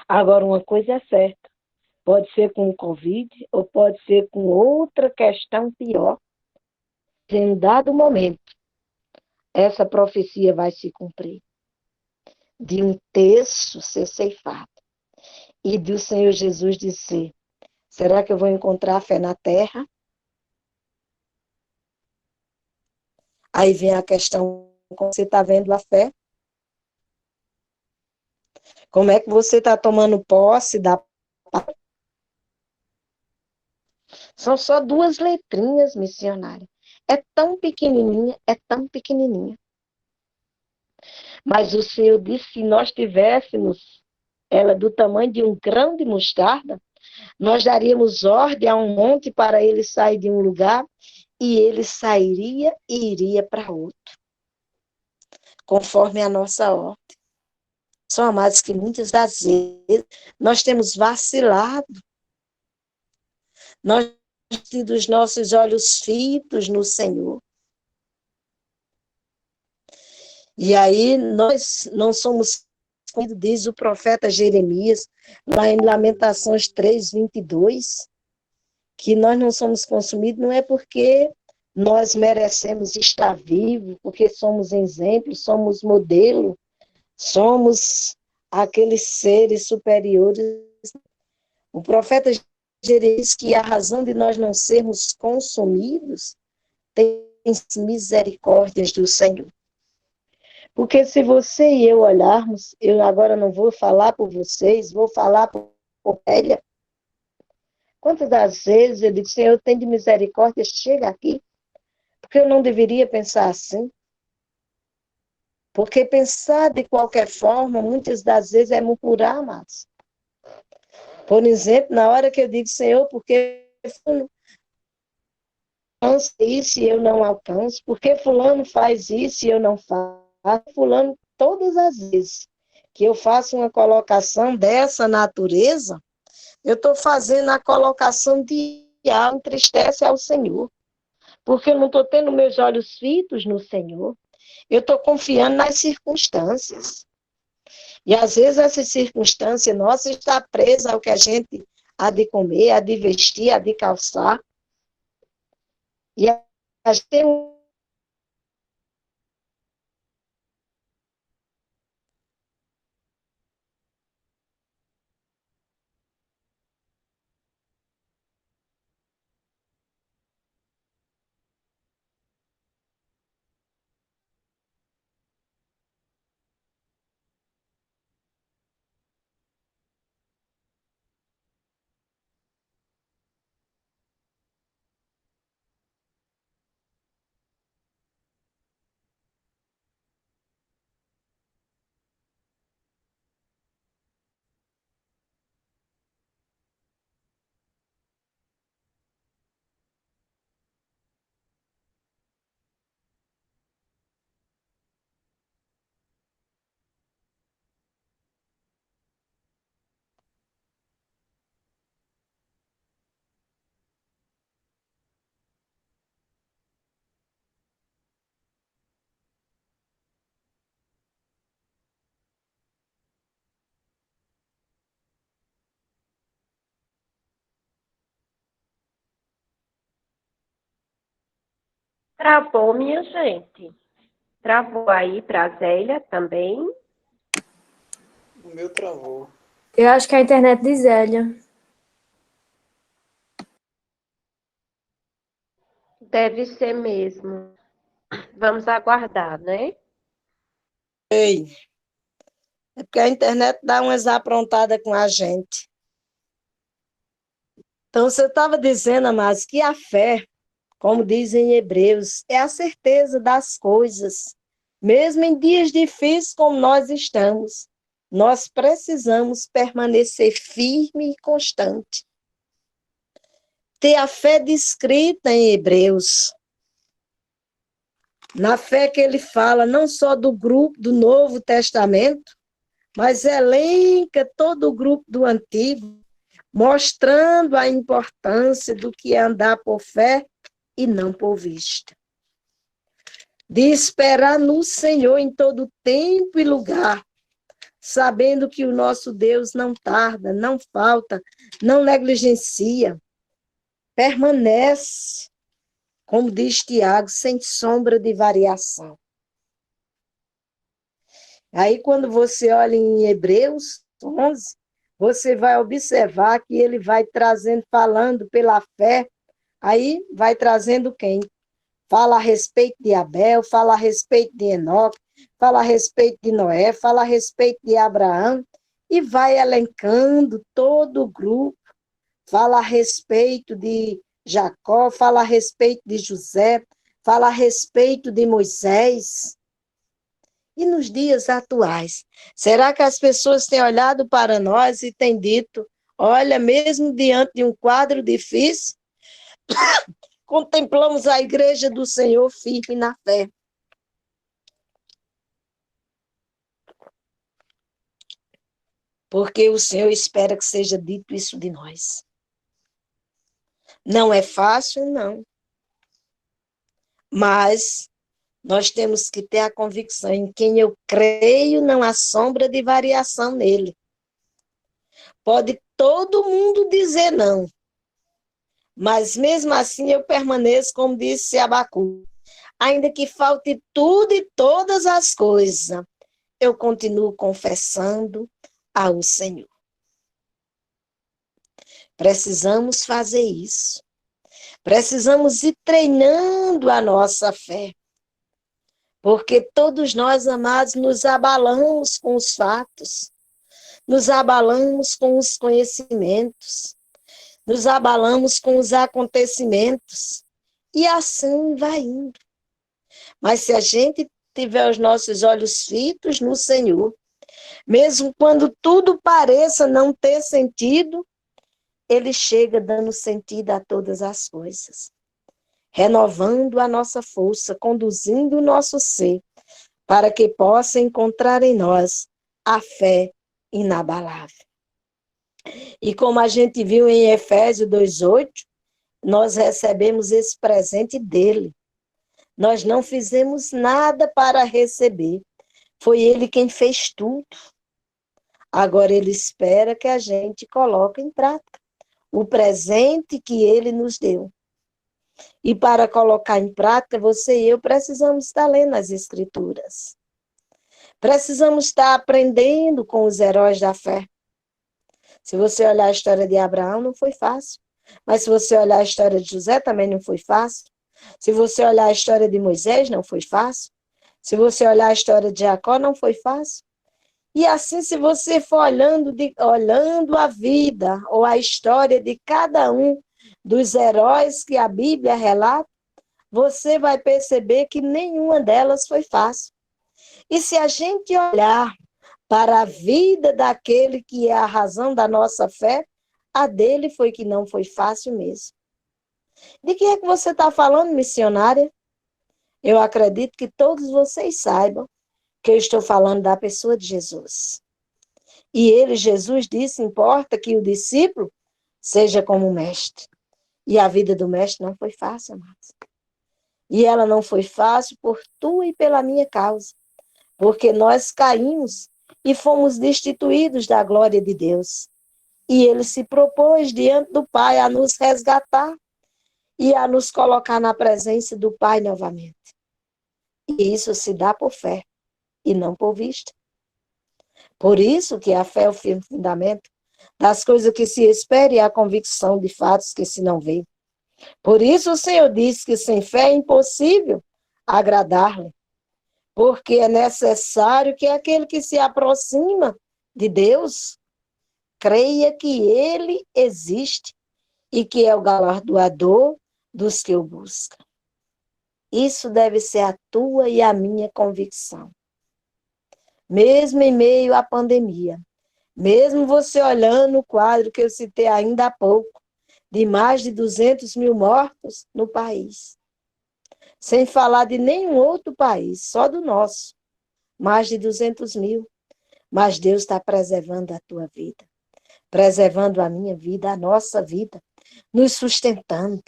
Agora, uma coisa é certa, pode ser com o Covid ou pode ser com outra questão pior. Em um dado momento, essa profecia vai se cumprir, de um terço ser ceifado, e do Senhor Jesus dizer, será que eu vou encontrar fé na terra? Aí vem a questão, como você está vendo a fé? Como é que você está tomando posse da paz? São só 2 letrinhas, missionária. É tão pequenininha, é tão pequenininha. Mas o Senhor disse, se nós tivéssemos ela do tamanho de um grão de mostarda, nós daríamos ordem a um monte para ele sair de um lugar e ele sairia e iria para outro, conforme a nossa ordem. São amados que muitas das vezes nós temos vacilado, nós temos tido os nossos olhos fitos no Senhor. E aí nós não somos, como diz o profeta Jeremias, lá em Lamentações 3:22, que nós não somos consumidos, não é porque nós merecemos estar vivos, porque somos exemplo, somos modelo, somos aqueles seres superiores. O profeta Jeremias diz que a razão de nós não sermos consumidos tem misericórdias do Senhor. Porque se você e eu olharmos, eu agora não vou falar por vocês, vou falar por Elia. Quantas das vezes eu digo, Senhor, tem de misericórdia, chega aqui. Porque eu não deveria pensar assim. Porque pensar de qualquer forma, muitas das vezes é murmurar, mas. Por exemplo, na hora que eu digo, Senhor, porque alcanço isso e eu não alcanço, porque fulano faz isso e eu não faço, fulano, todas as vezes que eu faço uma colocação dessa natureza, eu estou fazendo a colocação de algo que entristece ao Senhor, porque eu não estou tendo meus olhos fitos no Senhor, eu estou confiando nas circunstâncias. E às vezes essa circunstância nossa está presa ao que a gente há de comer, há de vestir, há de calçar. E a gente tem Travou, minha gente. Travou aí para a Zélia também. O meu travou. Eu acho que é a internet de Zélia. Deve ser mesmo. Vamos aguardar, né? Ei, é porque a internet dá umas aprontadas com a gente. Então, você estava dizendo, amados, que a fé, como dizem em Hebreus, é a certeza das coisas. Mesmo em dias difíceis como nós estamos, nós precisamos permanecer firme e constante. Ter a fé descrita em Hebreus. Na fé que ele fala não só do grupo do Novo Testamento, mas elenca todo o grupo do Antigo, mostrando a importância do que é andar por fé e não por vista. De esperar no Senhor em todo tempo e lugar, sabendo que o nosso Deus não tarda, não falta, não negligencia, permanece, como diz Tiago, sem sombra de variação. Aí, quando você olha em Hebreus 11, você vai observar que ele vai trazendo, falando pela fé, aí vai trazendo quem? Fala a respeito de Abel, fala a respeito de Enoque, fala a respeito de Noé, fala a respeito de Abraão, e vai elencando todo o grupo, fala a respeito de Jacó, fala a respeito de José, fala a respeito de Moisés. E nos dias atuais, será que as pessoas têm olhado para nós e têm dito, olha, mesmo diante de um quadro difícil, contemplamos a igreja do Senhor firme na fé. Porque o Senhor espera que seja dito isso de nós. Não é fácil, não. Mas nós temos que ter a convicção em quem eu creio, não há sombra de variação nele. Pode todo mundo dizer não, mas mesmo assim eu permaneço, como disse Abacuque, ainda que falte tudo e todas as coisas, eu continuo confessando ao Senhor. Precisamos fazer isso. Precisamos ir treinando a nossa fé. Porque todos nós, amados, nos abalamos com os fatos, nos abalamos com os conhecimentos, nos abalamos com os acontecimentos, e assim vai indo. Mas se a gente tiver os nossos olhos fitos no Senhor, mesmo quando tudo pareça não ter sentido, ele chega dando sentido a todas as coisas. renovando a nossa força, conduzindo o nosso ser, para que possa encontrar em nós a fé inabalável. E como a gente viu em Efésios 2:8, nós recebemos esse presente dele. Nós não fizemos nada para receber. Foi ele quem fez tudo. Agora ele espera que a gente coloque em prática o presente que ele nos deu. E para colocar em prática, você e eu precisamos estar lendo as Escrituras. Precisamos estar aprendendo com os heróis da fé. Se você olhar a história de Abraão, não foi fácil. Mas se você olhar a história de José, também não foi fácil. Se você olhar a história de Moisés, não foi fácil. Se você olhar a história de Jacó, não foi fácil. E assim, se você for olhando a vida ou a história de cada um dos heróis que a Bíblia relata, você vai perceber que nenhuma delas foi fácil. E se a gente olhar para a vida daquele que é a razão da nossa fé, a dele foi que não foi fácil mesmo. De que é que você está falando, missionária? Eu acredito que todos vocês saibam que eu estou falando da pessoa de Jesus. E ele, Jesus, disse, importa que o discípulo seja como o mestre. E a vida do mestre não foi fácil, amados. E ela não foi fácil por tua e pela minha causa. Porque nós caímos e fomos destituídos da glória de Deus. E ele se propôs diante do Pai a nos resgatar e a nos colocar na presença do Pai novamente. E isso se dá por fé e não por vista. Por isso que a fé é o firme fundamento das coisas que se espera e a convicção de fatos que se não vê. Por isso o Senhor disse que sem fé é impossível agradar-lhe, porque é necessário que aquele que se aproxima de Deus creia que ele existe e que é o galardoador dos que o buscam. Isso deve ser a tua e a minha convicção. Mesmo em meio à pandemia, mesmo você olhando o quadro que eu citei ainda há pouco, de mais de 200 mil mortos no país, sem falar de nenhum outro país, só do nosso, mais de 200 mil, mas Deus está preservando a tua vida, preservando a minha vida, a nossa vida, nos sustentando,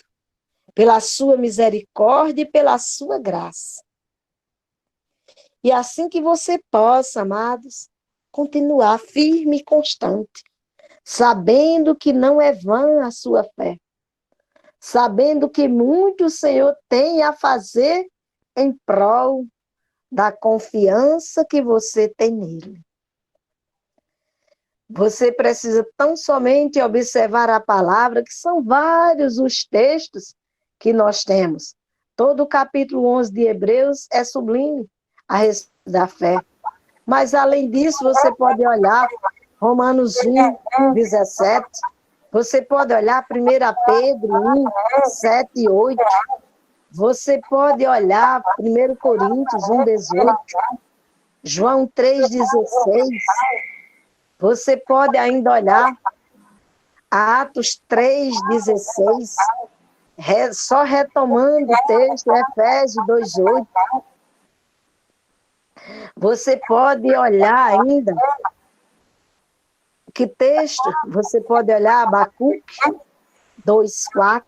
pela sua misericórdia e pela sua graça. E assim que você possa, amados, continuar firme e constante, sabendo que não é vã a sua fé, sabendo que muito o Senhor tem a fazer em prol da confiança que você tem nele. Você precisa tão somente observar a palavra, que são vários os textos que nós temos. Todo o capítulo 11 de Hebreus é sublime a respeito da fé. Mas, além disso, você pode olhar Romanos 1, 17. Você pode olhar 1 Pedro 1, 7 e 8. Você pode olhar 1 Coríntios 1, 18. João 3, 16. Você pode ainda olhar Atos 3, 16. Só retomando o texto, Efésios 2, 8. Você pode olhar ainda, que texto? Você pode olhar Abacuque 2:4.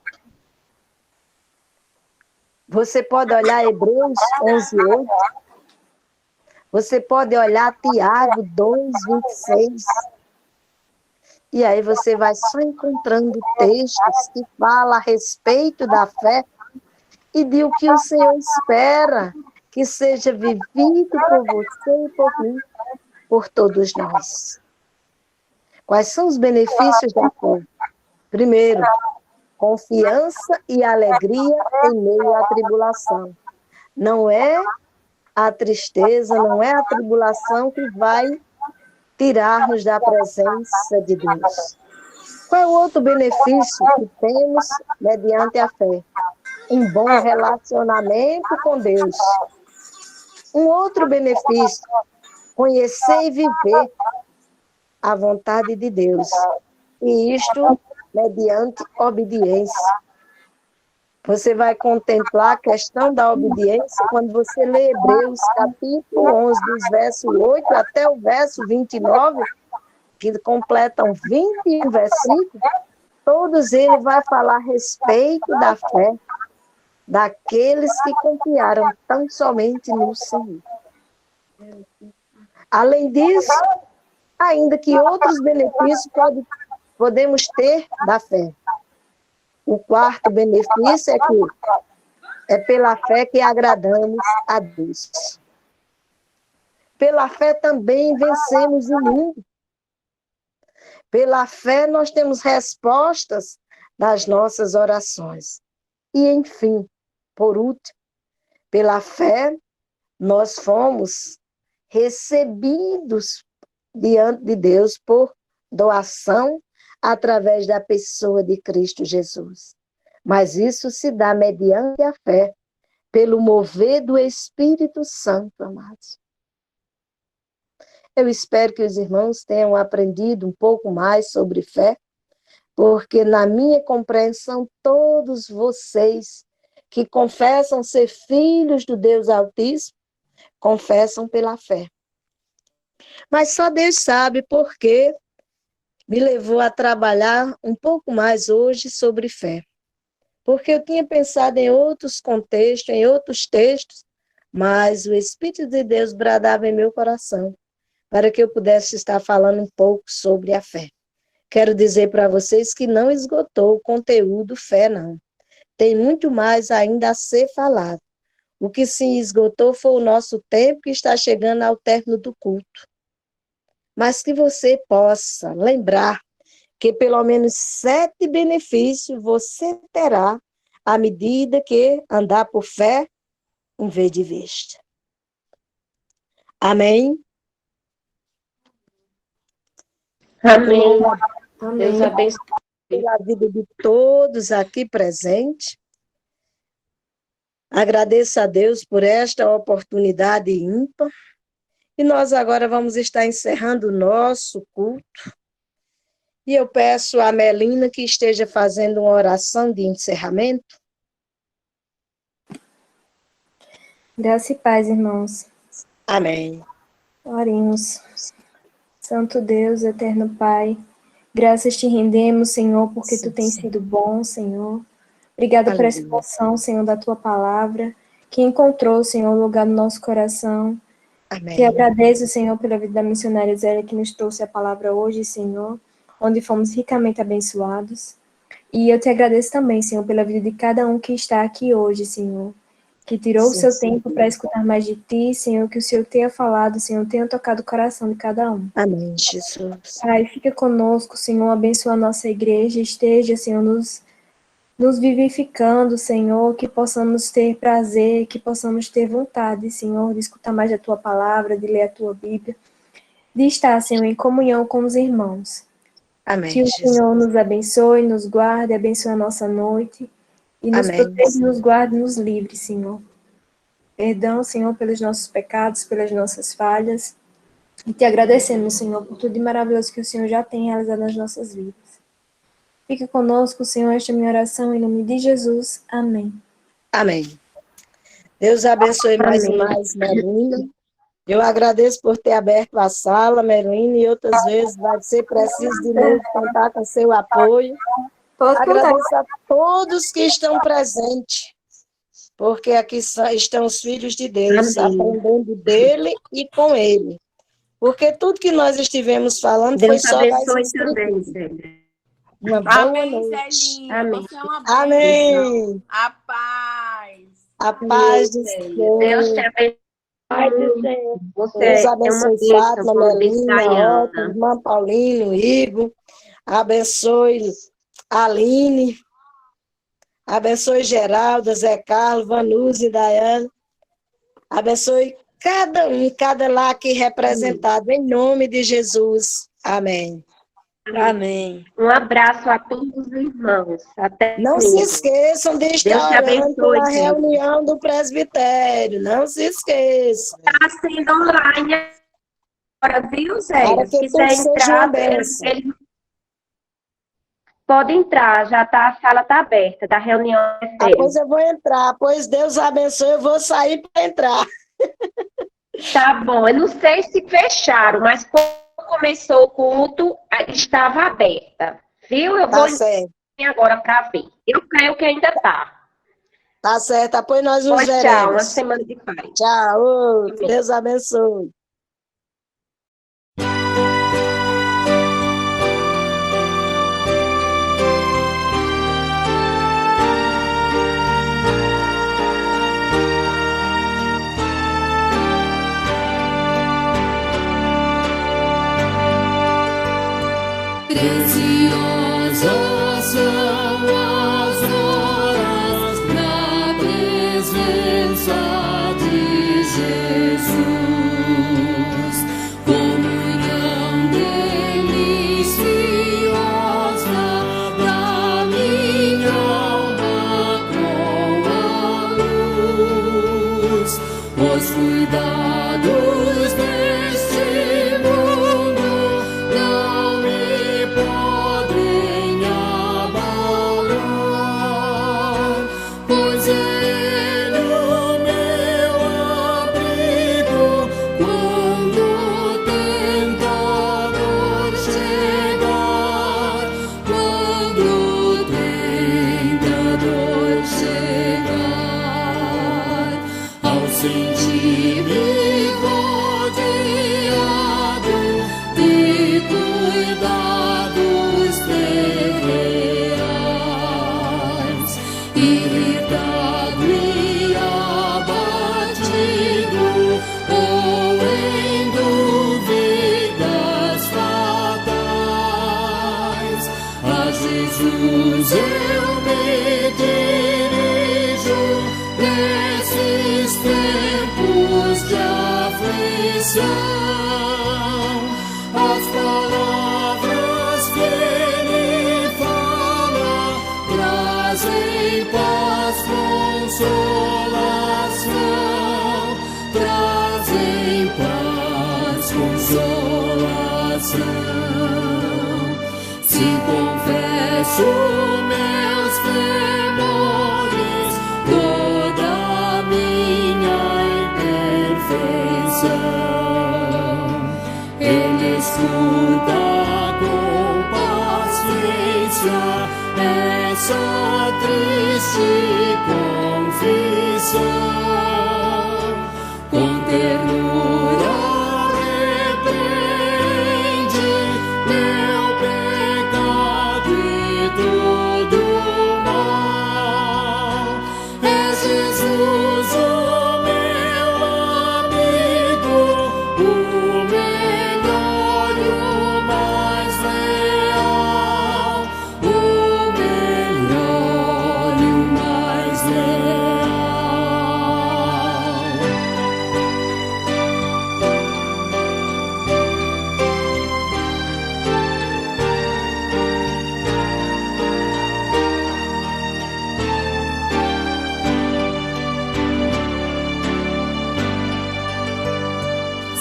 Você pode olhar Hebreus 11:8. Você pode olhar Tiago 2:26. E aí você vai só encontrando textos que falam a respeito da fé e de o que o Senhor espera que seja vivido por você e por mim, por todos nós. Quais são os benefícios da fé? Primeiro, confiança e alegria em meio à tribulação. Não é a tristeza, não é a tribulação que vai tirar-nos da presença de Deus. Qual é o outro benefício que temos mediante a fé? Um bom relacionamento com Deus. Um outro benefício, conhecer e viver a vontade de Deus. E isto mediante obediência. Você vai contemplar a questão da obediência quando você lê Hebreus, capítulo 11, dos versos 8 até o verso 29, que completam 21 versículos, todos eles vai falar a respeito da fé daqueles que confiaram tão somente no Senhor. Além disso, ainda que outros benefícios podemos ter da fé. O quarto benefício é que é pela fé que agradamos a Deus. Pela fé também vencemos o mundo. Pela fé nós temos respostas das nossas orações. E, enfim, por último, pela fé nós fomos recebidos diante de Deus por doação através da pessoa de Cristo Jesus. Mas isso se dá mediante a fé, pelo mover do Espírito Santo, amados. Eu espero que os irmãos tenham aprendido um pouco mais sobre fé, porque na minha compreensão, todos vocês que confessam ser filhos do Deus Altíssimo, confessam pela fé. Mas só Deus sabe por que me levou a trabalhar um pouco mais hoje sobre fé. Porque eu tinha pensado em outros contextos, em outros textos, mas o Espírito de Deus bradava em meu coração para que eu pudesse estar falando um pouco sobre a fé. Quero dizer para vocês que não esgotou o conteúdo fé, não. Tem muito mais ainda a ser falado. O que se esgotou foi o nosso tempo que está chegando ao término do culto. Mas que você possa lembrar que pelo menos 7 benefícios você terá à medida que andar por fé em vez de vista. Amém? Amém. Amém. Deus abençoe. Pela vida de todos aqui presentes. Agradeço a Deus por esta oportunidade ímpar. E nós agora vamos estar encerrando o nosso culto. E eu peço a Melina que esteja fazendo uma oração de encerramento. Graça e paz, irmãos. Amém. Oremos. Santo Deus, eterno Pai, graças te rendemos, Senhor, porque tu tens sido bom, Senhor. Obrigada por essa porção, Senhor, da tua palavra, que encontrou, Senhor, lugar no nosso coração. Amém. Te agradeço, Senhor, pela vida da missionária Zélia, que nos trouxe a palavra hoje, Senhor, onde fomos ricamente abençoados. E eu te agradeço também, Senhor, pela vida de cada um que está aqui hoje, Senhor, que tirou o seu tempo para escutar mais de ti, Senhor, que o Senhor tenha falado, Senhor, tenha tocado o coração de cada um. Amém, Jesus. Pai, fica conosco, Senhor, abençoa a nossa igreja, esteja, Senhor, nos vivificando, Senhor, que possamos ter prazer, que possamos ter vontade, Senhor, de escutar mais a Tua palavra, de ler a Tua Bíblia, de estar, Senhor, em comunhão com os irmãos. Amém, Que o Jesus. Senhor nos abençoe, nos guarde, abençoe a nossa noite, e nos Amém. proteja, nos guarde, nos livre, Senhor. Perdão, Senhor, pelos nossos pecados, pelas nossas falhas, e te agradecemos, Senhor, por tudo de maravilhoso que o Senhor já tem realizado nas nossas vidas. Fique conosco, Senhor, esta é a minha oração, em nome de Jesus. Amém. Amém. Deus abençoe mais e mais, Melina. Eu agradeço por ter aberto a sala, Melina, e outras vezes vai ser preciso de novo contar com seu apoio. Agradeço a todos que estão presentes, porque aqui estão os filhos de Deus, aprendendo dele e com ele. Porque tudo que nós estivemos falando foi Deus só das abençoe escrituras. também. Uma boa Amém, noite. Zelinha. Amém. Você é uma bênção. Amém. A paz. A paz do Célia. Deus Senhor. te abençoe. Você Deus é uma abençoe bênção, Fátima, como diz Melina, Otto, Dayana. irmã Paulino, Igor. Abençoe Aline. Abençoe Geralda, Zé Carlos, Vanusa e Dayana. Abençoe cada um, cada lá aqui representado, em nome de Jesus. Amém. Amém. Um abraço a todos os irmãos. Até Não se domingo. esqueçam de Deus estar te orando abençoe, pela gente. reunião do presbitério. Não se esqueçam. Está sendo online agora, viu, Zé? Para Se que quiser tudo seja uma entrar, bênção. ele Pode entrar, a sala está aberta, da reunião. Pois eu vou entrar, pois Deus abençoe, eu vou sair para entrar. Tá bom, eu não sei se fecharam, mas quando começou o culto, estava aberta, viu? Eu vou agora para ver. Eu creio que ainda está. Tá certo, depois nós nos veremos. Tchau, uma semana de paz. Tchau, Deus abençoe. Preciosas são as horas na presença de Jesus. Comunhão deliciosa da minha alma com a luz. Os cuidados deste mundo não me podem abalar, pois Ele o meu abrigo quando o tentador chegar, quando o tentador chegar, ao sentir-me rodeado de cuidados terreais, irritado e abatido, ou em dúvidas fatais, a Jesus eu me dirijo nesses tempos de aflição. As palavras que Ele fala trazem paz, consolação, trazem paz, consolação. Se confesso meus temores, toda a minha imperfeição, Ele escuta com paciência essa triste confissão. Com ternura repreende meu pecado e todo mal. É Jesus o meu amigo, o melhor e o mais leal, o melhor e o mais leal.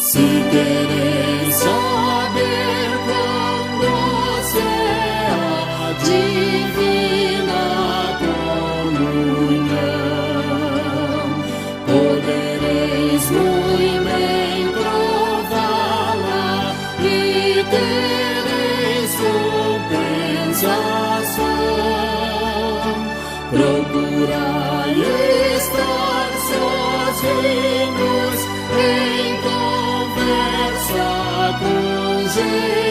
Se quereis saber quão doce é a divina comunhão, podereis muito bem prová-la e tereis compensação. Procurai estar sozinhos em conversa com Jesus.